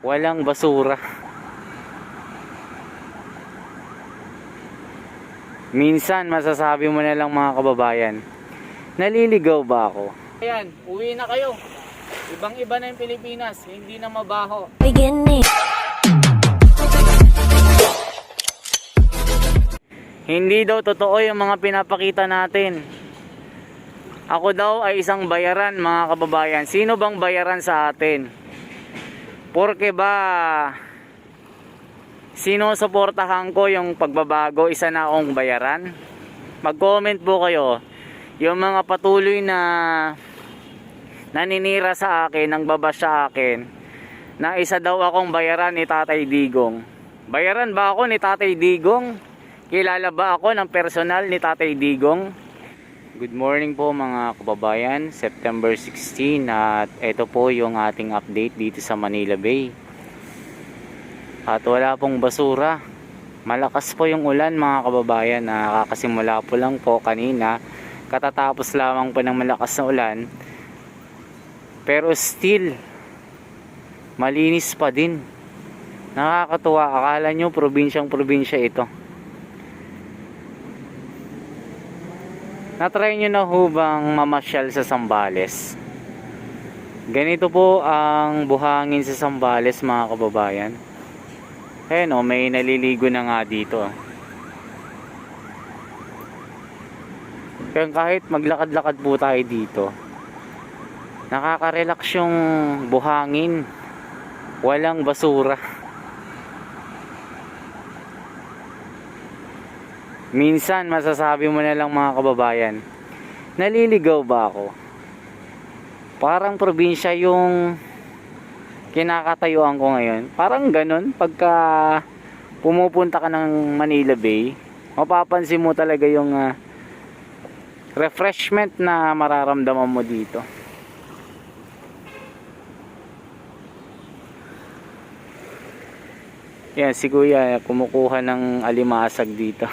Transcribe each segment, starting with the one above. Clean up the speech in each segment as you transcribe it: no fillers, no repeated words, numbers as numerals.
Walang basura. Minsan masasabi mo na lang mga kababayan, naliligaw ba ako? Ayan, uwi na kayo. Ibang iba na yung Pilipinas, hindi na mabaho. Beginning. Hindi daw totoo yung mga pinapakita natin. Ako daw ay isang bayaran mga kababayan. Sino bang bayaran sa atin? Porke ba sinusuportahan ko yung pagbabago, isa na akong bayaran? Mag-comment po kayo. Yung mga patuloy na naninira sa akin, nang babash sa akin, na isa daw akong bayaran ni Tatay Digong. Bayaran ba ako ni Tatay Digong? Kilala ba ako ng personal ni Tatay Digong? Good morning po mga kababayan, September 16 at ito po yung ating update dito sa Manila Bay. At wala pong basura. Malakas po yung ulan mga kababayan, nakakasimula po lang po kanina. Katatapos lamang po ng malakas na ulan. Pero still, malinis pa din. Nakakatuwa, akala nyo probinsyang-probinsya ito. Na-try nyo na ho bang mamasyal sa Zambales? Ganito po ang buhangin sa Zambales mga kababayan. Ayan o, may naliligo na nga dito. Kaya kahit maglakad-lakad po tayo dito, nakaka-relax yung buhangin. Walang basura. Minsan masasabi mo na lang mga kababayan, naliligaw ba ako? Parang probinsya yung kinakatayuan ko ngayon. Parang ganun, pagka pumupunta ka ng Manila Bay, mapapansin mo talaga yung refreshment na mararamdaman mo dito. Yan, si Kuya kumukuha ng alimasag dito.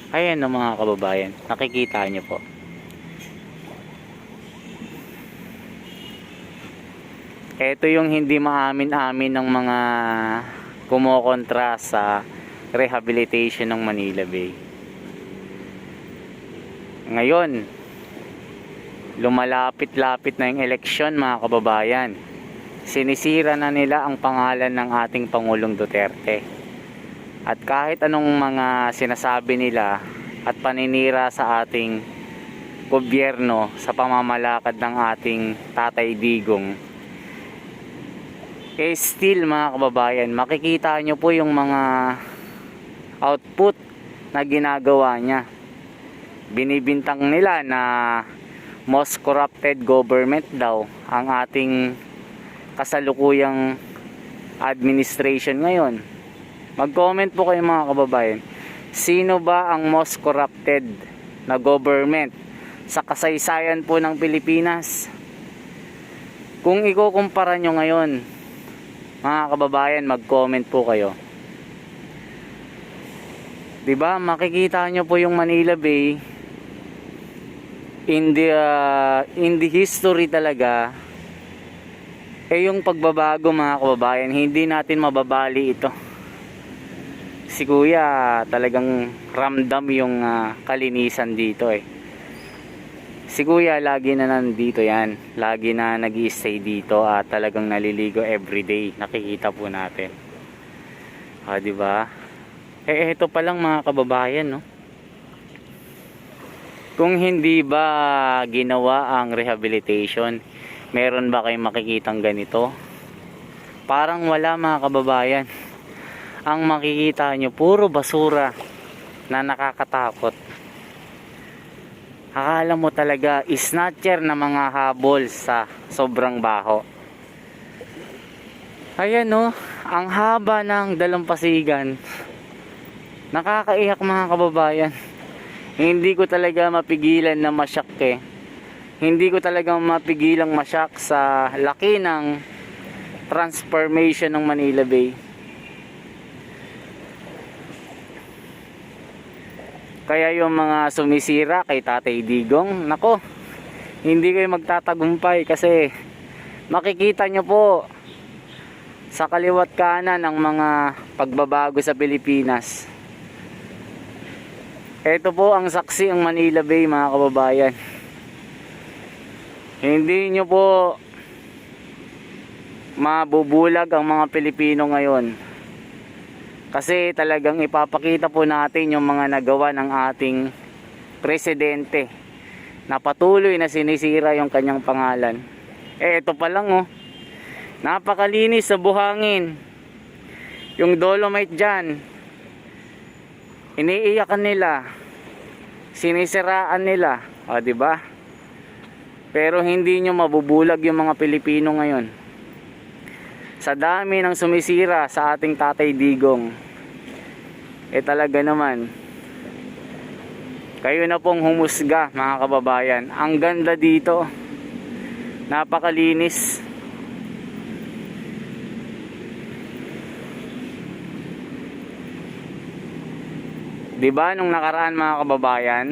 Ayan o mga kababayan, nakikita nyo po. Ito yung hindi maamin-amin ng mga kumokontra sa rehabilitation ng Manila Bay. Ngayon, lumalapit-lapit na yung eleksyon mga kababayan. Sinisira na nila ang pangalan ng ating Pangulong Duterte. At kahit anong mga sinasabi nila at paninira sa ating gobyerno sa pamamalakad ng ating Tatay Digong, still mga kababayan, makikita nyo po yung mga output na ginagawa niya. Binibintang nila na most corrupted government daw ang ating kasalukuyang administration ngayon. Mag-comment po kayo mga kababayan. Sino ba ang most corrupted na government sa kasaysayan po ng Pilipinas? Kung ikukumpara nyo ngayon, mga kababayan, mag-comment po kayo. Diba? Makikita nyo po yung Manila Bay in the history talaga. Yung pagbabago mga kababayan, hindi natin mababali ito. Si Kuya talagang ramdam yung kalinisan dito Si Kuya lagi na nandito yan, lagi na nag-i-stay dito at talagang naliligo everyday. Nakikita po natin. Diba? Ito pa lang mga kababayan, no? Kung hindi ba ginawa ang rehabilitation, meron ba kayong makikitang ganito? Parang wala mga kababayan. Ang makikita nyo, puro basura na nakakatakot. Akala mo talaga snatcher na mga habol sa sobrang baho. Ayan no, ang haba ng dalampasigan. Nakakaiyak mga kababayan. Hindi ko talaga mapigilan na masyak Hindi ko talaga mapigilang masyak sa laki ng transformation ng Manila Bay. Kaya yung mga sumisira kay Tatay Digong, nako, hindi kayo magtatagumpay kasi makikita nyo po sa kaliwat kanan ng mga pagbabago sa Pilipinas. Ito po ang saksi ang Manila Bay, mga kababayan. Hindi nyo po mabubulag ang mga Pilipino ngayon, kasi talagang ipapakita po natin yung mga nagawa ng ating presidente na patuloy na sinisira yung kanyang pangalan. Ito pa lang oh, napakalinis sa buhangin. Yung Dolomite dyan, iniiyakan nila, sinisiraan nila, o diba? Pero hindi nyo mabubulag yung mga Pilipino ngayon sa dami ng sumisira sa ating Tatay Digong. Talaga naman, kayo na pong humusga, mga kababayan. Ang ganda dito, napakalinis. Diba nung nakaraan, mga kababayan,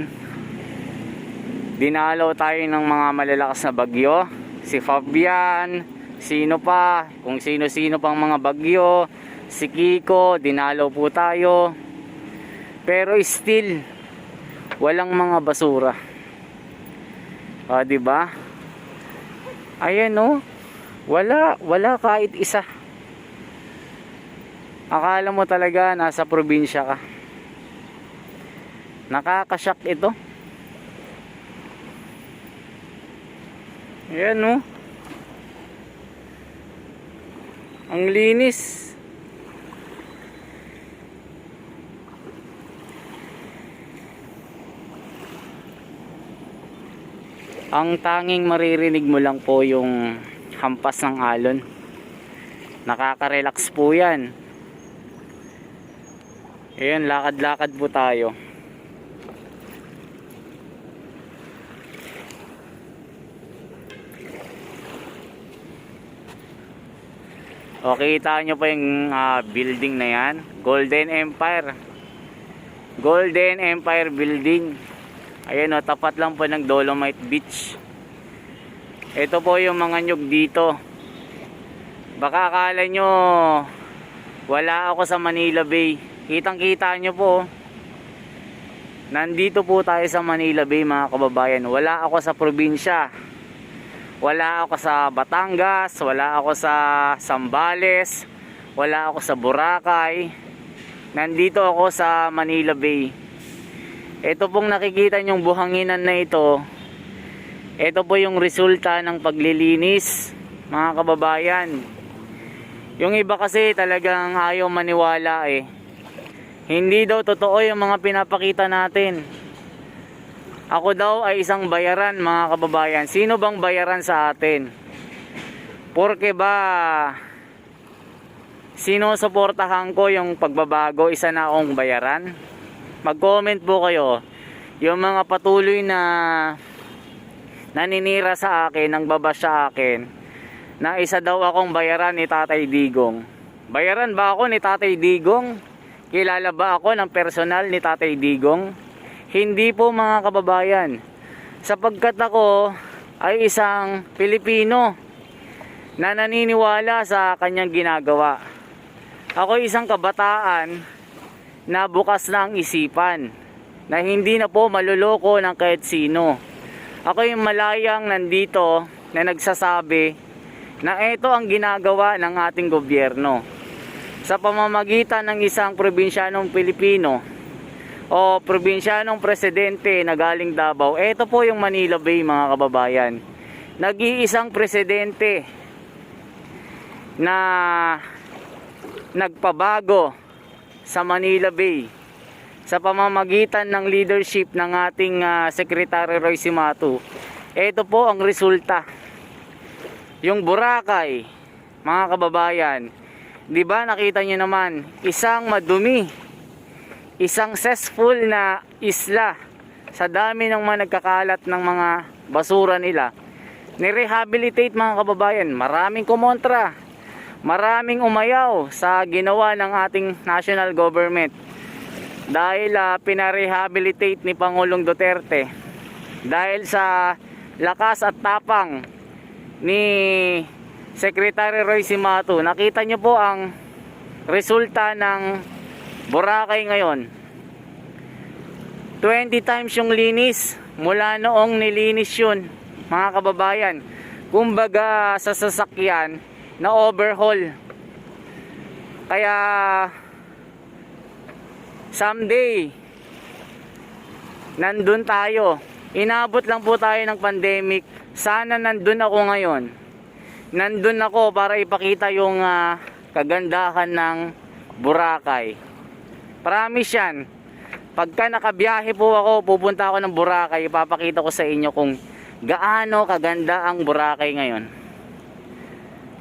dinalaw tayo ng mga malalakas na bagyo, si Fabian, sino pa, kung sino-sino pang mga bagyo, si Kiko, dinalaw po tayo. Pero still, walang mga basura. Diba? Ayan oh, wala kahit isa. Akala mo talaga nasa probinsya ka. Nakakashock ito. Ayan oh, ang linis. Ang tanging maririnig mo lang po yung hampas ng alon. Nakaka-relax po yan. Ayan, lakad-lakad po tayo. Okay, kita nyo pa yung building na yan, Golden Empire. Golden Empire Building. Ayan o, tapat lang po ng Dolomite Beach. Ito po yung mga nyug dito. Baka akala nyo wala ako sa Manila Bay. Kitang kita nyo po, nandito po tayo sa Manila Bay, mga kababayan. Wala ako sa probinsya, wala ako sa Batangas, wala ako sa Zambales, wala ako sa Boracay. Nandito ako sa Manila Bay. Ito pong nakikita nyong buhanginan na ito, ito po yung resulta ng paglilinis, mga kababayan. Yung iba kasi talagang ayaw maniwala eh. Hindi daw totoo yung mga pinapakita natin. Ako daw ay isang bayaran, mga kababayan. Sino bang bayaran sa atin? Porke ba sinusuportahan ko yung pagbabago, isa na akong bayaran? Mag-comment po kayo. Yung mga patuloy na naninira sa akin, nang babash sa akin, na isa daw akong bayaran ni Tatay Digong. Bayaran ba ako ni Tatay Digong? Kilala ba ako ng personal ni Tatay Digong? Hindi po, mga kababayan. Sapagkat ako ay isang Pilipino na naniniwala sa kanyang ginagawa. Ako isang kabataan na bukas na ang isipan, na hindi na po maluloko ng kahit sino. Ako yung malayang nandito na nagsasabi na ito ang ginagawa ng ating gobyerno sa pamamagitan ng isang probinsyanong Pilipino o probinsyanong presidente na galing Davao. Ito po yung Manila Bay, mga kababayan. Nag-iisang presidente na nagpabago sa Manila Bay sa pamamagitan ng leadership ng ating Secretary Roy Cimatu. Ito po ang resulta. Yung Boracay, mga kababayan, di ba nakita nyo naman, isang madumi, isang cesspool na isla sa dami ng mga nagkakalat ng mga basura nila. Ni-rehabilitate, mga kababayan. Maraming kumontra, maraming umayaw sa ginawa ng ating national government dahil pinarehabilitate ni Pangulong Duterte, dahil sa lakas at tapang ni Secretary Roy Cimatu. Nakita nyo po ang resulta ng Boracay ngayon. 20 times yung linis mula noong nilinis yun, mga kababayan. Kumbaga sa sasakyan na overhaul. Kaya someday nandun tayo. Inabot lang po tayo ng pandemic. Sana nandun ako ngayon. Nandun ako para ipakita yung kagandahan ng Boracay. Promise yan. Pagka nakabiyahe po ako, pupunta ako ng Boracay, ipapakita ko sa inyo kung gaano kaganda ang Boracay ngayon.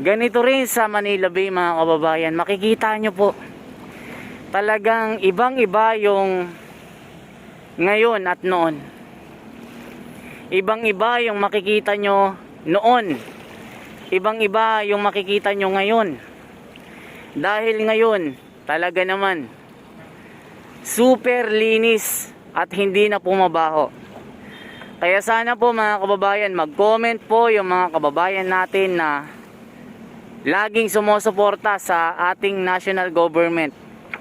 Ganito rin sa Manila Bay, mga kababayan. Makikita nyo po. Talagang ibang-iba yung ngayon at noon. Ibang-iba yung makikita nyo noon. Ibang-iba yung makikita nyo ngayon. Dahil ngayon, talaga naman, super linis at hindi na pumabaho. Kaya sana po mga kababayan, mag-comment po yung mga kababayan natin na laging sumusuporta sa ating national government.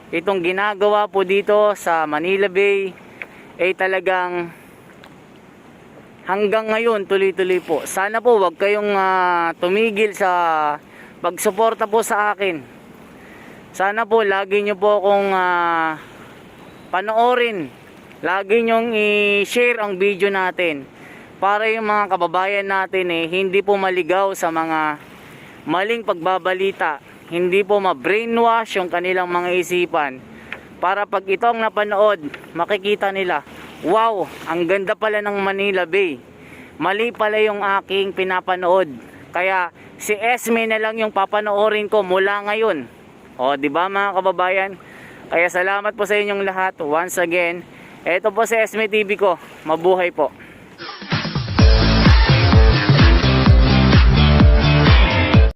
Itong ginagawa po dito sa Manila Bay ay talagang hanggang ngayon tuloy-tuloy po. Sana po wag kayong tumigil sa pagsuporta po sa akin. Sana po lagi nyo po akong panoorin. Lagi nyong i-share ang video natin para yung mga kababayan natin hindi po maligaw sa mga maling pagbabalita, hindi po ma-brainwash yung kanilang mga isipan, para pag itong napanood, makikita nila, wow, ang ganda pala ng Manila Bay, mali pala yung aking pinapanood, kaya si Esme na lang yung papanoorin ko mula ngayon. O di ba mga kababayan? Kaya salamat po sa inyong lahat. Once again, ito po si Esme TV ko. Mabuhay po.